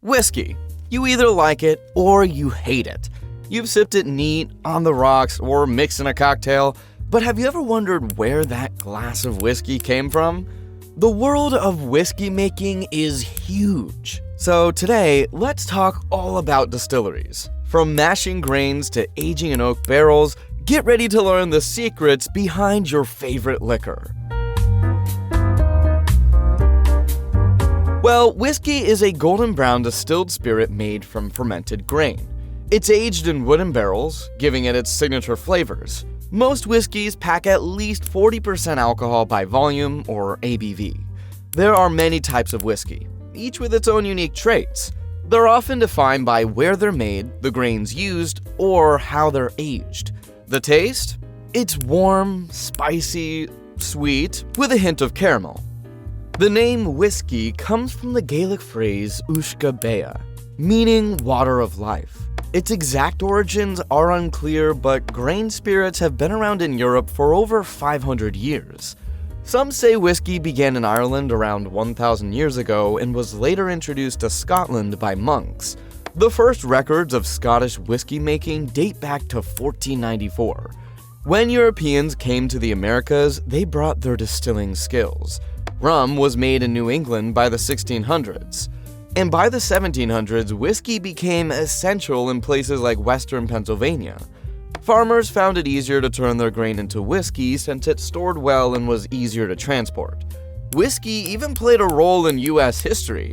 Whiskey. You either like it or you hate it. You've sipped it neat, on the rocks, or mixed in a cocktail, but have you ever wondered where that glass of whiskey came from? The world of whiskey making is huge. So today, let's talk all about distilleries. From mashing grains to aging in oak barrels, get ready to learn the secrets behind your favorite liquor. Well, whiskey is a golden brown distilled spirit made from fermented grain. It's aged in wooden barrels, giving it its signature flavors. Most whiskeys pack at least 40% alcohol by volume, or ABV. There are many types of whiskey, each with its own unique traits. They're often defined by where they're made, the grains used, or how they're aged. The taste? It's warm, spicy, sweet, with a hint of caramel. The name whiskey comes from the Gaelic phrase Uisce Bea, meaning water of life. Its exact origins are unclear, but grain spirits have been around in Europe for over 500 years. Some say whiskey began in Ireland around 1,000 years ago and was later introduced to Scotland by monks. The first records of Scottish whiskey making date back to 1494. When Europeans came to the Americas, they brought their distilling skills. Rum was made in New England by the 1600s. And by the 1700s, whiskey became essential in places like western Pennsylvania. Farmers found it easier to turn their grain into whiskey since it stored well and was easier to transport. Whiskey even played a role in U.S. history.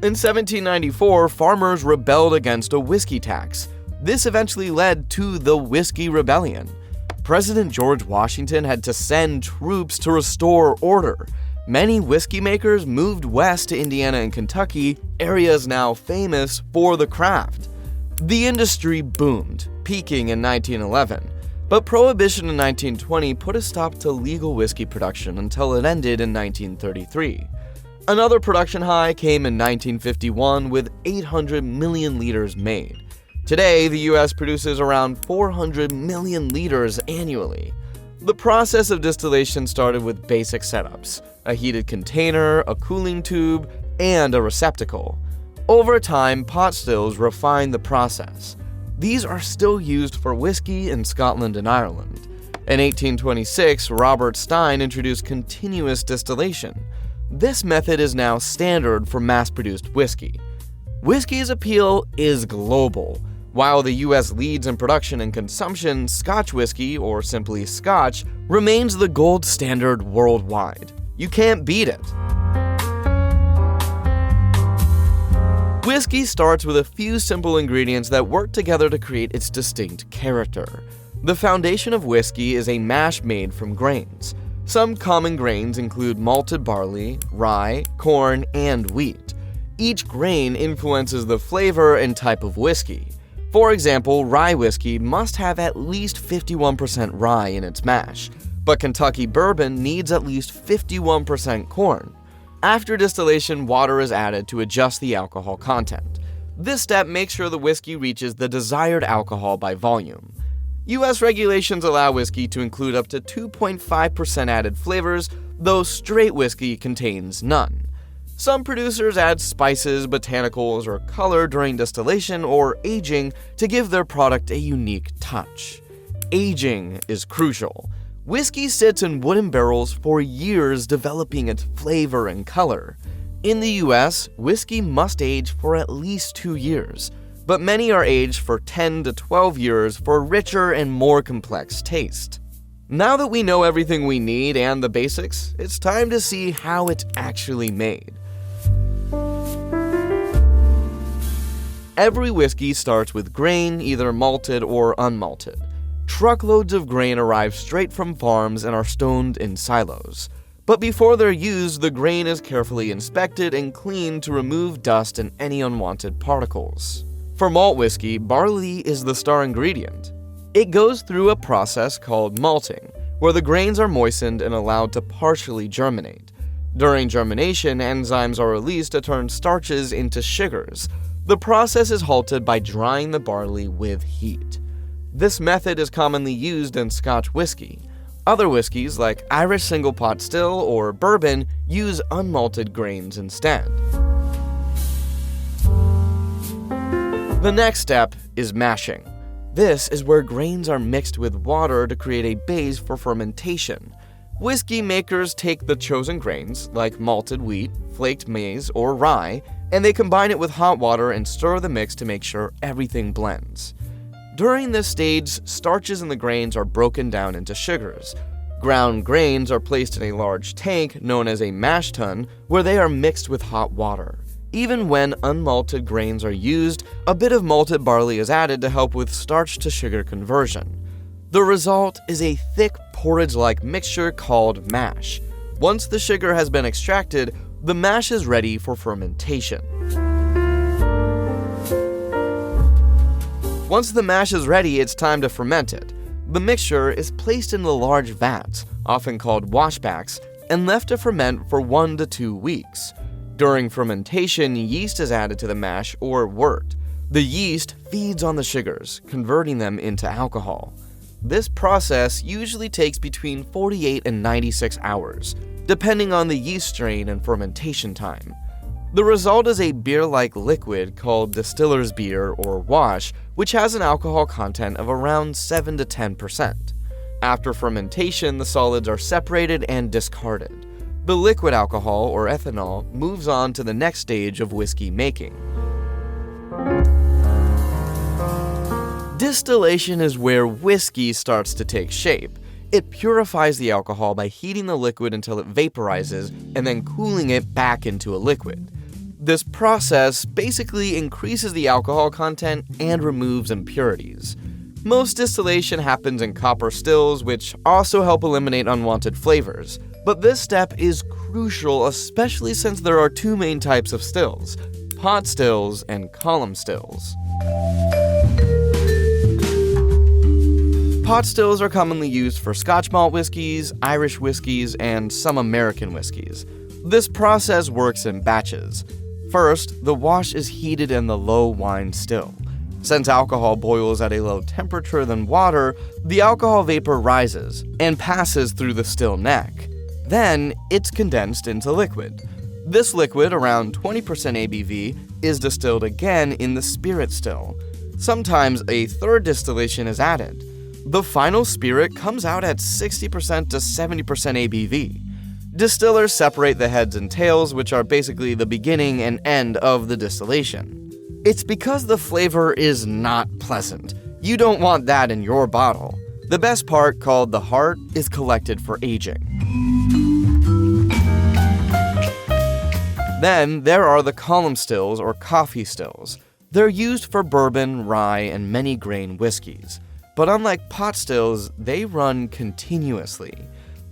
In 1794, farmers rebelled against a whiskey tax. This eventually led to the Whiskey Rebellion. President George Washington had to send troops to restore order. Many whiskey makers moved west to Indiana and Kentucky, areas now famous for the craft. The industry boomed, peaking in 1911, but Prohibition in 1920 put a stop to legal whiskey production until it ended in 1933. Another production high came in 1951 with 800 million liters made. Today, the US produces around 400 million liters annually. The process of distillation started with basic setups: a heated container, a cooling tube, and a receptacle. Over time, pot stills refined the process. These are still used for whiskey in Scotland and Ireland. In 1826, Robert Stein introduced continuous distillation. This method is now standard for mass-produced whiskey. Whiskey's appeal is global. While the US leads in production and consumption, Scotch whiskey, or simply Scotch, remains the gold standard worldwide. You can't beat it. Whiskey starts with a few simple ingredients that work together to create its distinct character. The foundation of whiskey is a mash made from grains. Some common grains include malted barley, rye, corn, and wheat. Each grain influences the flavor and type of whiskey. For example, rye whiskey must have at least 51% rye in its mash, but Kentucky bourbon needs at least 51% corn. After distillation, water is added to adjust the alcohol content. This step makes sure the whiskey reaches the desired alcohol by volume. US regulations allow whiskey to include up to 2.5% added flavors, though straight whiskey contains none. Some producers add spices, botanicals, or color during distillation or aging to give their product a unique touch. Aging is crucial. Whiskey sits in wooden barrels for years, developing its flavor and color. In the US, whiskey must age for at least 2 years, but many are aged for 10 to 12 years for richer and more complex taste. Now that we know everything we need and the basics, it's time to see how it's actually made. Every whiskey starts with grain, either malted or unmalted. Truckloads of grain arrive straight from farms and are stoned in silos. But before they're used, the grain is carefully inspected and cleaned to remove dust and any unwanted particles. For malt whiskey, barley is the star ingredient. It goes through a process called malting, where the grains are moistened and allowed to partially germinate. During germination, enzymes are released to turn starches into sugars. The process is halted by drying the barley with heat. This method is commonly used in Scotch whiskey. Other whiskeys, like Irish single pot still or bourbon, use unmalted grains instead. The next step is mashing. This is where grains are mixed with water to create a base for fermentation. Whiskey makers take the chosen grains, like malted wheat, flaked maize, or rye, and they combine it with hot water and stir the mix to make sure everything blends. During this stage, starches in the grains are broken down into sugars. Ground grains are placed in a large tank known as a mash tun, where they are mixed with hot water. Even when unmalted grains are used, a bit of malted barley is added to help with starch-to-sugar conversion. The result is a thick porridge-like mixture called mash. Once the sugar has been extracted, the mash is ready for fermentation. Once the mash is ready, it's time to ferment it. The mixture is placed into large vats, often called washbacks, and left to ferment for 1 to 2 weeks. During fermentation, yeast is added to the mash or wort. The yeast feeds on the sugars, converting them into alcohol. This process usually takes between 48 and 96 hours, depending on the yeast strain and fermentation time. The result is a beer-like liquid called distiller's beer or wash, which has an alcohol content of around 7 to 10%. After fermentation, the solids are separated and discarded. The liquid alcohol, or ethanol, moves on to the next stage of whiskey making. Distillation is where whiskey starts to take shape. It purifies the alcohol by heating the liquid until it vaporizes and then cooling it back into a liquid. This process basically increases the alcohol content and removes impurities. Most distillation happens in copper stills, which also help eliminate unwanted flavors. But this step is crucial, especially since there are 2 main types of stills: pot stills and column stills. Pot stills are commonly used for Scotch malt whiskeys, Irish whiskeys, and some American whiskeys. This process works in batches. First, the wash is heated in the low wine still. Since alcohol boils at a low temperature than water, the alcohol vapor rises and passes through the still neck. Then, it's condensed into liquid. This liquid, around 20% ABV, is distilled again in the spirit still. Sometimes a third distillation is added. The final spirit comes out at 60% to 70% ABV. Distillers separate the heads and tails, which are basically the beginning and end of the distillation. It's because the flavor is not pleasant. You don't want that in your bottle. The best part, called the heart, is collected for aging. Then there are the column stills or coffee stills. They're used for bourbon, rye, and many grain whiskeys. But unlike pot stills, they run continuously.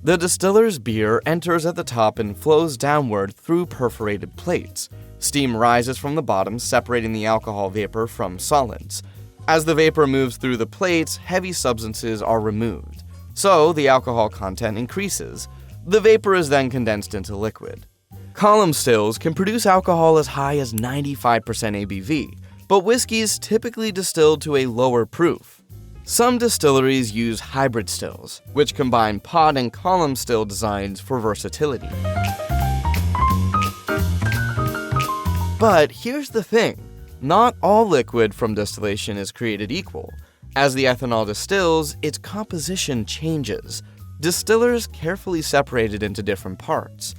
The distiller's beer enters at the top and flows downward through perforated plates. Steam rises from the bottom, separating the alcohol vapor from solids. As the vapor moves through the plates, heavy substances are removed. So the alcohol content increases. The vapor is then condensed into liquid. Column stills can produce alcohol as high as 95% ABV, but whiskeys typically distilled to a lower proof. Some distilleries use hybrid stills, which combine pot and column still designs for versatility. But here's the thing, not all liquid from distillation is created equal. As the ethanol distills, its composition changes. Distillers carefully separate it into different parts.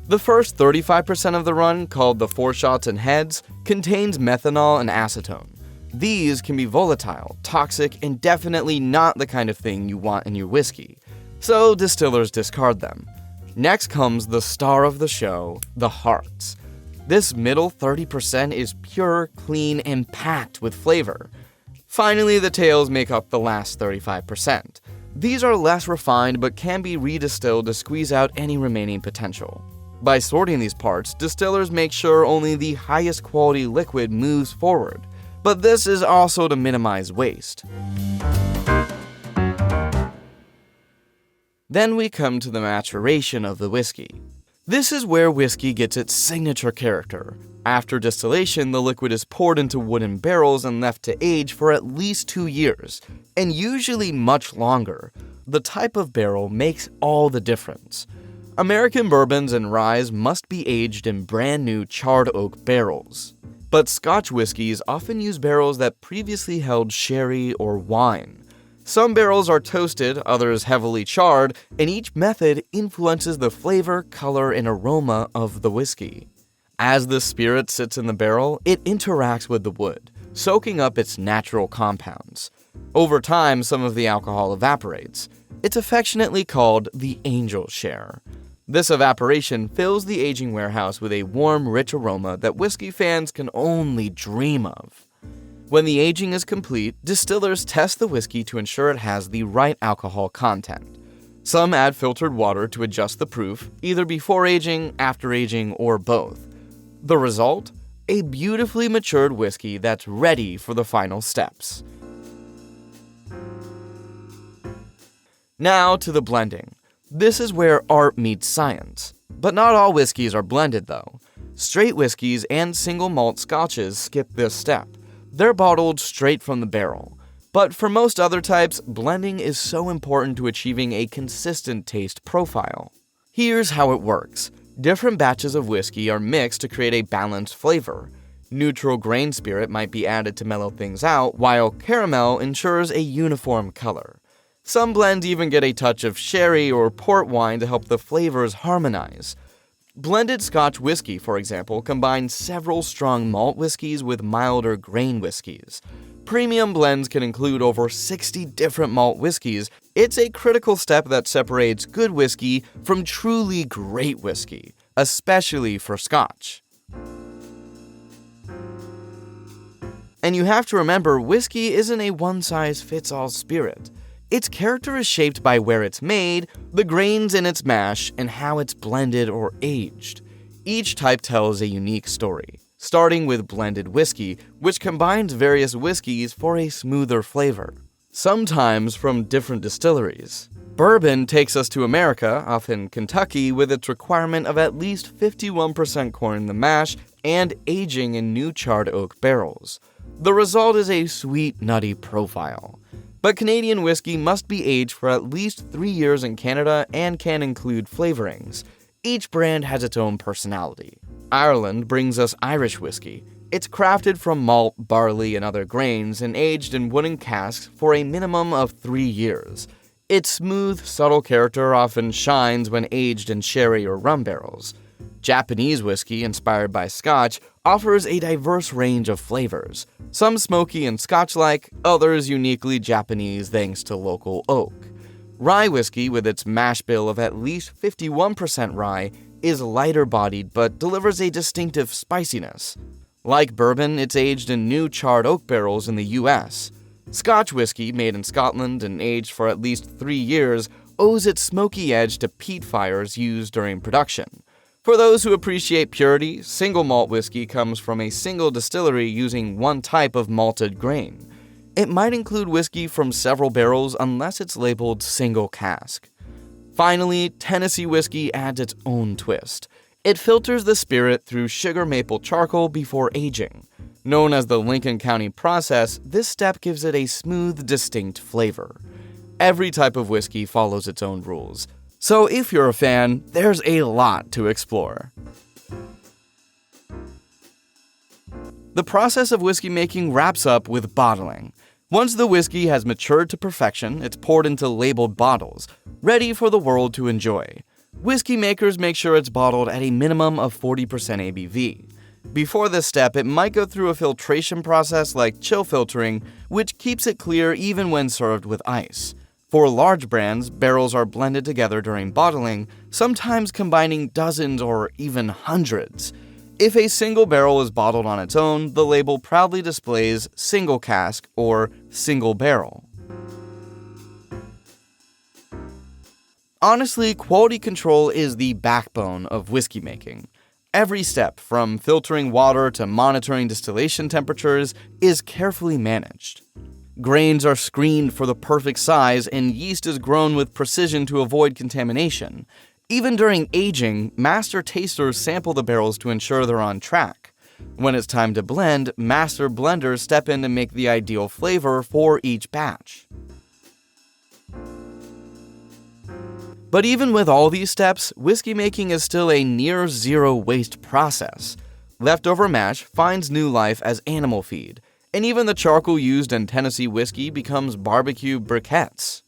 The first 35% of the run, called the foreshots and heads, contains methanol and acetone. These can be volatile, toxic, and definitely not the kind of thing you want in your whiskey. So distillers discard them. Next comes the star of the show, the hearts. This middle 30% is pure, clean, and packed with flavor. Finally, the tails make up the last 35%. These are less refined but can be redistilled to squeeze out any remaining potential. By sorting these parts, distillers make sure only the highest quality liquid moves forward. But this is also to minimize waste. Then we come to the maturation of the whiskey. This is where whiskey gets its signature character. After distillation, the liquid is poured into wooden barrels and left to age for at least 2 years, and usually much longer. The type of barrel makes all the difference. American bourbons and ryes must be aged in brand new charred oak barrels. But Scotch whiskies often use barrels that previously held sherry or wine. Some barrels are toasted, others heavily charred, and each method influences the flavor, color, and aroma of the whiskey. As the spirit sits in the barrel, it interacts with the wood, soaking up its natural compounds. Over time, some of the alcohol evaporates. It's affectionately called the angel share. This evaporation fills the aging warehouse with a warm, rich aroma that whiskey fans can only dream of. When the aging is complete, distillers test the whiskey to ensure it has the right alcohol content. Some add filtered water to adjust the proof, either before aging, after aging, or both. The result? A beautifully matured whiskey that's ready for the final steps. Now to the blending. This is where art meets science. But not all whiskeys are blended though. Straight whiskeys and single malt scotches skip this step. They're bottled straight from the barrel. But for most other types, blending is so important to achieving a consistent taste profile. Here's how it works. Different batches of whiskey are mixed to create a balanced flavor. Neutral grain spirit might be added to mellow things out, while caramel ensures a uniform color. Some blends even get a touch of sherry or port wine to help the flavors harmonize. Blended Scotch whiskey, for example, combines several strong malt whiskeys with milder grain whiskeys. Premium blends can include over 60 different malt whiskeys. It's a critical step that separates good whiskey from truly great whiskey, especially for Scotch. And you have to remember, whiskey isn't a one-size-fits-all spirit. Its character is shaped by where it's made, the grains in its mash, and how it's blended or aged. Each type tells a unique story, starting with blended whiskey, which combines various whiskeys for a smoother flavor, sometimes from different distilleries. Bourbon takes us to America, often Kentucky, with its requirement of at least 51% corn in the mash and aging in new charred oak barrels. The result is a sweet, nutty profile. But Canadian whiskey must be aged for at least 3 years in Canada and can include flavorings. Each brand has its own personality. Ireland brings us Irish whiskey. It's crafted from malt, barley, and other grains and aged in wooden casks for a minimum of 3 years. Its smooth, subtle character often shines when aged in sherry or rum barrels. Japanese whiskey, inspired by Scotch, offers a diverse range of flavors, some smoky and Scotch-like, others uniquely Japanese thanks to local oak. Rye whiskey, with its mash bill of at least 51% rye, is lighter-bodied but delivers a distinctive spiciness. Like bourbon, it's aged in new charred oak barrels in the US. Scotch whiskey, made in Scotland and aged for at least 3 years, owes its smoky edge to peat fires used during production. For those who appreciate purity, single malt whiskey comes from a single distillery using one type of malted grain. It might include whiskey from several barrels unless it's labeled single cask. Finally, Tennessee whiskey adds its own twist. It filters the spirit through sugar maple charcoal before aging. Known as the Lincoln County process, this step gives it a smooth, distinct flavor. Every type of whiskey follows its own rules. So if you're a fan, there's a lot to explore. The process of whiskey making wraps up with bottling. Once the whiskey has matured to perfection, it's poured into labeled bottles, ready for the world to enjoy. Whiskey makers make sure it's bottled at a minimum of 40% ABV. Before this step, it might go through a filtration process like chill filtering, which keeps it clear even when served with ice. For large brands, barrels are blended together during bottling, sometimes combining dozens or even hundreds. If a single barrel is bottled on its own, the label proudly displays single cask or single barrel. Honestly, quality control is the backbone of whiskey making. Every step, from filtering water to monitoring distillation temperatures, is carefully managed. Grains are screened for the perfect size, and yeast is grown with precision to avoid contamination. Even during aging, master tasters sample the barrels to ensure they're on track. When it's time to blend, master blenders step in to make the ideal flavor for each batch. But even with all these steps, whiskey making is still a near-zero waste process. Leftover mash finds new life as animal feed, and even the charcoal used in Tennessee whiskey becomes barbecue briquettes.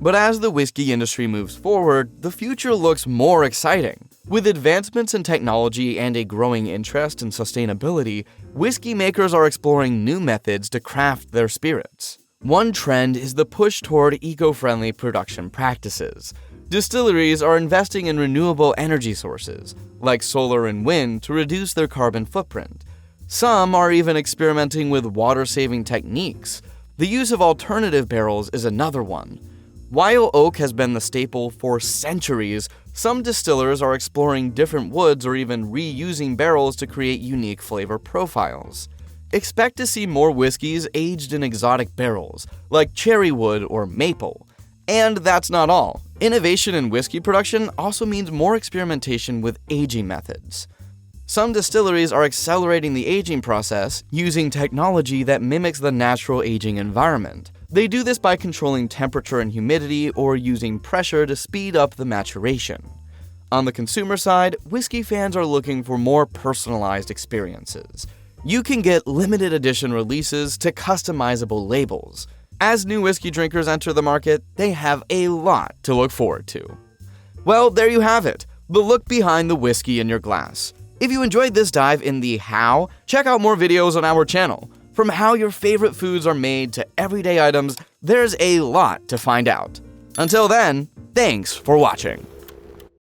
But as the whiskey industry moves forward, the future looks more exciting. With advancements in technology and a growing interest in sustainability, whiskey makers are exploring new methods to craft their spirits. One trend is the push toward eco-friendly production practices. Distilleries are investing in renewable energy sources, like solar and wind, to reduce their carbon footprint. Some are even experimenting with water-saving techniques. The use of alternative barrels is another one. While oak has been the staple for centuries, some distillers are exploring different woods or even reusing barrels to create unique flavor profiles. Expect to see more whiskeys aged in exotic barrels, like cherry wood or maple. And that's not all. Innovation in whiskey production also means more experimentation with aging methods. Some distilleries are accelerating the aging process using technology that mimics the natural aging environment. They do this by controlling temperature and humidity or using pressure to speed up the maturation. On the consumer side, whiskey fans are looking for more personalized experiences. You can get limited edition releases to customizable labels. As new whiskey drinkers enter the market, they have a lot to look forward to. Well, there you have it, the look behind the whiskey in your glass. If you enjoyed this dive in the how, check out more videos on our channel. From how your favorite foods are made to everyday items, there's a lot to find out. Until then, thanks for watching.